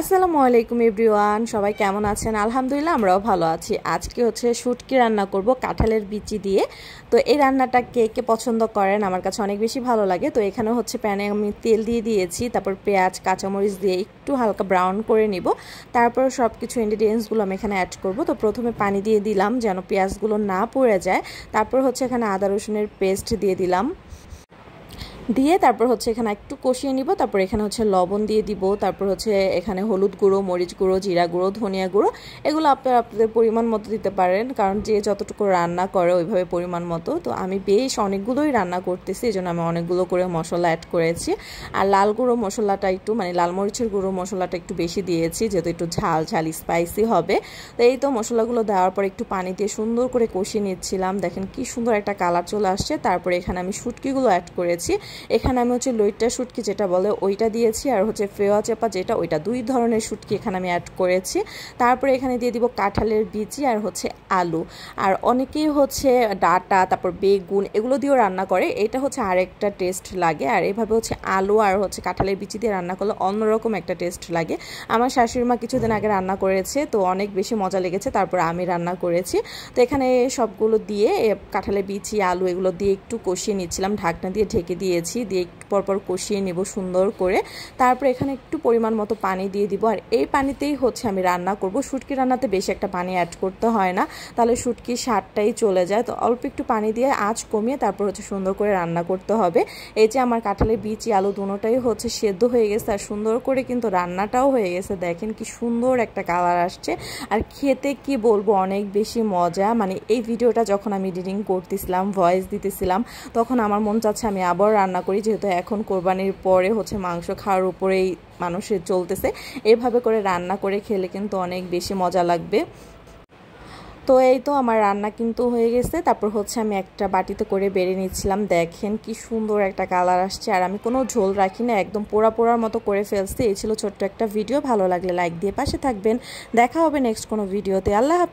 আসসালামু আলাইকুম এভরিওয়ান, সবাই কেমন আছেন? আলহামদুলিল্লাহ আমরাও ভালো আছি। আজকে হচ্ছে শুটকি রান্না করব কাঁঠালের বিচি দিয়ে। তো এই রান্নাটা কে কে পছন্দ করেন, আমার কাছে অনেক বেশি ভালো লাগে। তো এখানে হচ্ছে প্যানে আমি তেল দিয়ে দিয়েছি, তারপর পেঁয়াজ কাঁচামরিচ দিয়ে একটু হালকা ব্রাউন করে নিব। তারপর সব কিছু ইনগ্রিডিয়েন্টসগুলো আমি এখানে অ্যাড করব। তো প্রথমে পানি দিয়ে দিলাম যেন পেঁয়াজগুলো না পুড়ে যায়। তারপর হচ্ছে এখানে আদা রসুনের পেস্ট দিয়ে দিলাম, দিয়ে তারপর হচ্ছে এখানে একটু কষিয়ে নিব। তারপর এখানে হচ্ছে লবণ দিয়ে দিব। তারপর হচ্ছে এখানে হলুদ গুঁড়ো, মরিচ গুঁড়ো, জিরা গুঁড়ো, ধনিয়া গুঁড়ো, এগুলো আপনারা আপনাদের পরিমাণ মতো দিতে পারেন, কারণ যে যতটুকু রান্না করে ওইভাবে পরিমাণ মতো। তো আমি বেশ অনেকগুলোই রান্না করতেছি, এই জন্য আমি অনেকগুলো করে মশলা অ্যাড করেছি। আর লাল গুঁড়ো মশলাটা একটু লাল মরিচের গুঁড়ো মশলাটা একটু বেশি দিয়েছি, যেহেতু একটু ঝাল ঝাল স্পাইসি হবে। তো এই তো মশলাগুলো দেওয়ার পর একটু পানি দিয়ে সুন্দর করে কষিয়ে নিচ্ছিলাম। দেখেন কি সুন্দর একটা কালার চলে আসছে। তারপরে এখানে আমি শুটকিগুলো অ্যাড করেছি। এখানে আমি হচ্ছে লইট্টা শুটকি যেটা বলে ওইটা দিয়েছি, আর হচ্ছে ফেওয়া চেপা যেটা ওইটা, দুই ধরনের শুটকি এখানে আমি অ্যাড করেছি। তারপরে এখানে দিয়ে দিব কাঁঠালের বিচি আর হচ্ছে আলু। আর অনেকেই হচ্ছে ডাটা, তারপর বেগুন, এগুলো দিয়েও রান্না করে, এটা হচ্ছে আরেকটা টেস্ট লাগে। আর এভাবে হচ্ছে আলু আর হচ্ছে কাঁঠালের বিচি দিয়ে রান্না করলে অন্যরকম একটা টেস্ট লাগে। আমার শাশুড়ি মা কিছুদিন আগে রান্না করেছে, তো অনেক বেশি মজা লেগেছে। তারপর আমি রান্না করেছি। তো এখানে সবগুলো দিয়ে কাঁঠালের বিচি আলু এগুলো দিয়ে একটু কষিয়ে নিচ্ছিলাম, ঢাকনা দিয়ে ঢেকে দিয়েছি, দিয়ে একটু পরপর কষিয়ে নেব সুন্দর করে। তারপর এখানে একটু পরিমাণ মতো পানি দিয়ে দিব। আর এই পানিতেই হচ্ছে আমি রান্না করব। শুটকি রান্নাতে বেশি একটা পানি অ্যাড করতে হয় না, তাহলে শুটকির স্বাদটাই চলে যায়। তো অল্প একটু পানি দিয়ে আঁচ কমিয়ে তারপর হচ্ছে সুন্দর করে রান্না করতে হবে। এই যে আমার কাঁঠালের বিচি আলু দুটোটাই হচ্ছে সেদ্ধ হয়ে গেছে, আর সুন্দর করে কিন্তু রান্নাটাও হয়ে গেছে। দেখেন কি সুন্দর একটা কালার আসছে, আর খেতে কি বলবো অনেক বেশি মজা। এই ভিডিওটা যখন আমি এডিটিং করতেছিলাম, ভয়েস দিতেছিলাম, তখন আমার মন চাচ্ছে আমি আবার রান্না করি, যেহেতু এখন কোরবানির পরে হচ্ছে মাংস খাওয়ার উপরেই মানুষের চলতেছে। এভাবে করে রান্না করে খেলে কিন্তু অনেক বেশি মজা লাগবে। তো এই তো আমার রান্না কিন্তু হয়ে গেছে। তারপর হচ্ছে আমি একটা বাটিতে করে বেড়ে নিচ্ছিলাম। দেখেন কি সুন্দর একটা কালার আসছে, আর আমি কোনো ঝোল রাখি না, একদম পোড়া পোড়ার মতো করে ফেলছি। এই ছিল ছোট্ট একটা ভিডিও। ভালো লাগলে লাইক দিয়ে পাশে থাকবেন। দেখা হবে নেক্সট কোনো ভিডিওতে। আল্লাহ হাফেজ।